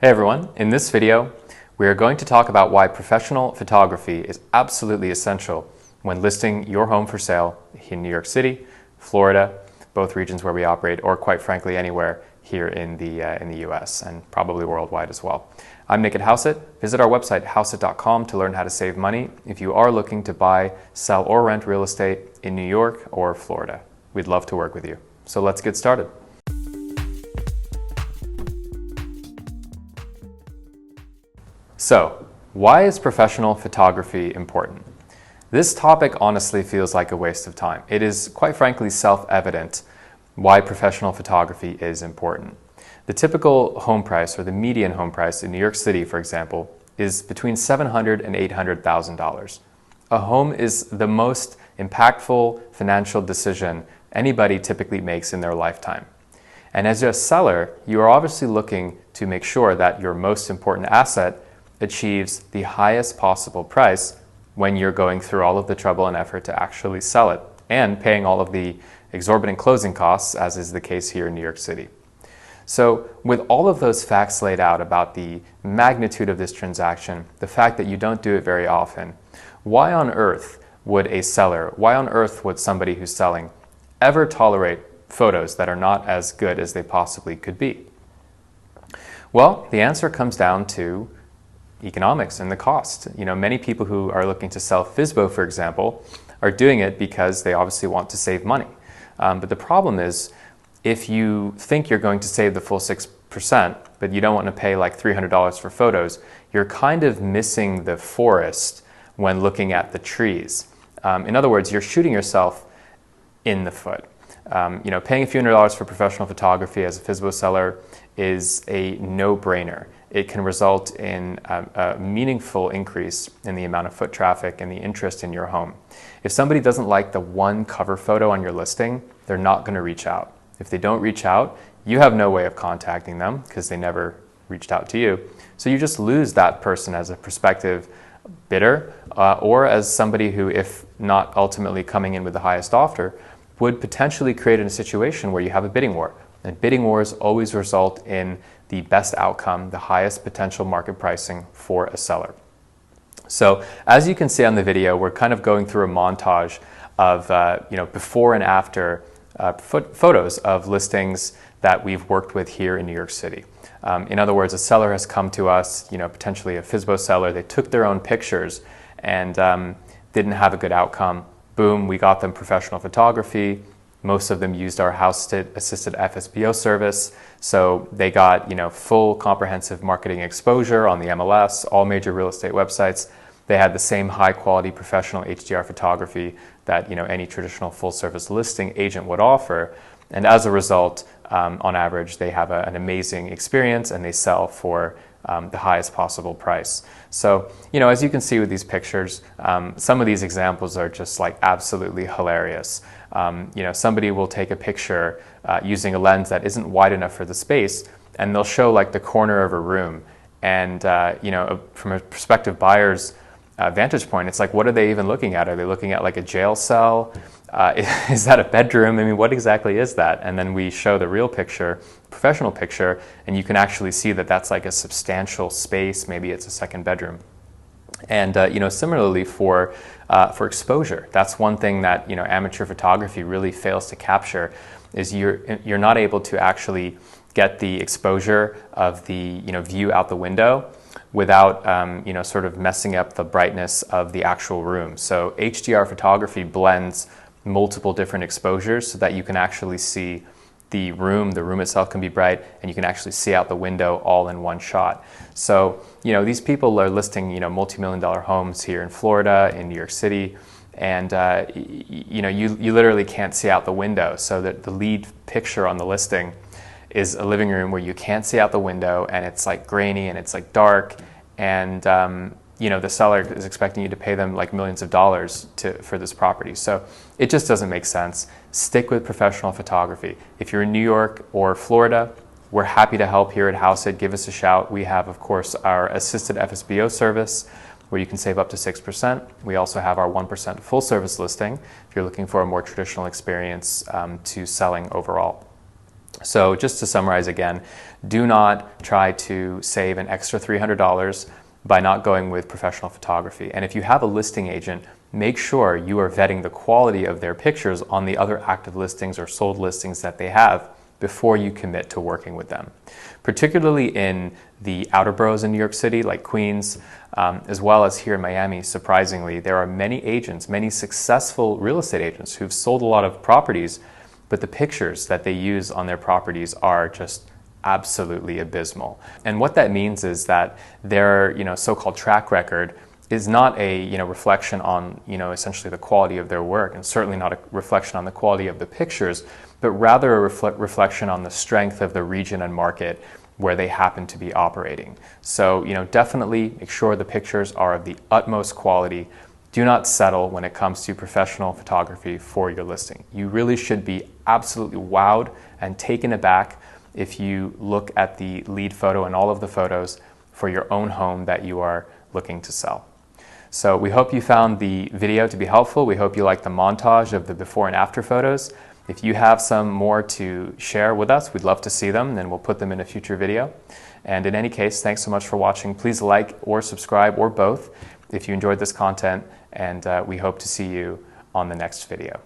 Hey everyone, in this video we are going to talk about why professional photography is absolutely essential when listing your home for sale in New York City, Florida, both regions where we operate, or quite frankly anywhere here in the US and probably worldwide as well. I'm Nick at Houseit. Visit our website houseit.com to learn how to save money if you are looking to buy, sell, or rent real estate in New York or Florida. We'd love to work with you. So let's get started. So, why is professional photography important? This topic honestly feels like a waste of time. It is, quite frankly, self-evident why professional photography is important. The typical home price, or the median home price in New York City, for example, is between $700,000 and $800,000. A home is the most impactful financial decision anybody typically makes in their lifetime. And as a seller, you are obviously looking to make sure that your most important asset achieves the highest possible price when you're going through all of the trouble and effort to actually sell it and paying all of the exorbitant closing costs, as is the case here in New York City. So with all of those facts laid out about the magnitude of this transaction, the fact that you don't do it very often, why on earth would a seller, why on earth would somebody who's selling ever tolerate photos that are not as good as they possibly could be? Well, the answer comes down to economics and the cost. You know, many people who are looking to sell FSBO, for example, are doing it because they obviously want to save money. But the problem is, if you think you're going to save the full 6%, but you don't want to pay like $300 for photos, you're kind of missing the forest when looking at the trees. In other words, you're shooting yourself in the foot. Paying a few $100s for professional photography as a FSBO seller is a no-brainer. It can result in a meaningful increase in the amount of foot traffic and the interest in your home. If somebody doesn't like the one cover photo on your listing, they're not going to reach out. If they don't reach out, you have no way of contacting them because they never reached out to you. So you just lose that person as a prospective bidder or as somebody who, if not ultimately coming in with the highest offer, would potentially create a situation where you have a bidding war. And bidding wars always result in the best outcome, the highest potential market pricing for a seller. So as you can see on the video, we're kind of going through a montage of before and after photos of listings that we've worked with here in New York City. In other words, a seller has come to us, potentially a FSBO seller. They took their own pictures and didn't have a good outcome. Boom, we got them professional photography. Most of them used our house-assisted FSBO service, so they got full comprehensive marketing exposure on the MLS, all major real estate websites. They had the same high-quality professional HDR photography that any traditional full-service listing agent would offer, and as a result, on average, they have an amazing experience and they sell for the highest possible price. So, as you can see with these pictures, some of these examples are just like absolutely hilarious. Somebody will take a picture using a lens that isn't wide enough for the space, and they'll show like the corner of a room. And, from a prospective buyer's vantage point, it's like, what are they even looking at? Are they looking at like a jail cell? Is that a bedroom? I mean, what exactly is that? And then we show the real picture, professional picture, and you can actually see that that's like a substantial space. Maybe it's a second bedroom. And similarly for exposure, that's one thing that amateur photography really fails to capture, is you're not able to actually get the exposure of the view out the window without sort of messing up the brightness of the actual room. So HDR photography blends multiple different exposures so that you can actually see the room itself can be bright, and you can actually see out the window all in one shot. So, these people are listing, multi-million-dollar homes here in Florida, in New York City, and, you literally can't see out the window. So that the lead picture on the listing is a living room where you can't see out the window, and it's like grainy and it's like dark, and, the seller is expecting you to pay them like millions of dollars for this property. So it just doesn't make sense. Stick with professional photography. If you're in New York or Florida, we're happy to help here at Houseit. Give us a shout. We have, of course, our assisted FSBO service where you can save up to 6%. We also have our 1% full service listing if you're looking for a more traditional experience to selling overall. So just to summarize again, do not try to save an extra $300 by not going with professional photography. And if you have a listing agent, make sure you are vetting the quality of their pictures on the other active listings or sold listings that they have before you commit to working with them. Particularly in the outer boroughs in New York City, like Queens, as well as here in Miami, surprisingly, there are many agents, many successful real estate agents who've sold a lot of properties, but the pictures that they use on their properties are just absolutely abysmal. And what that means is that their so-called track record is not a reflection on essentially the quality of their work, and certainly not a reflection on the quality of the pictures, but rather a reflection on the strength of the region and market where they happen to be operating. So definitely make sure the pictures are of the utmost quality. Do not settle when it comes to professional photography for your listing. You really should be absolutely wowed and taken aback if you look at the lead photo and all of the photos for your own home that you are looking to sell. So we hope you found the video to be helpful. We hope you liked the montage of the before and after photos. If you have some more to share with us, we'd love to see them, and we'll put them in a future video. And in any case, thanks so much for watching. Please like or subscribe or both if you enjoyed this content, and we hope to see you on the next video.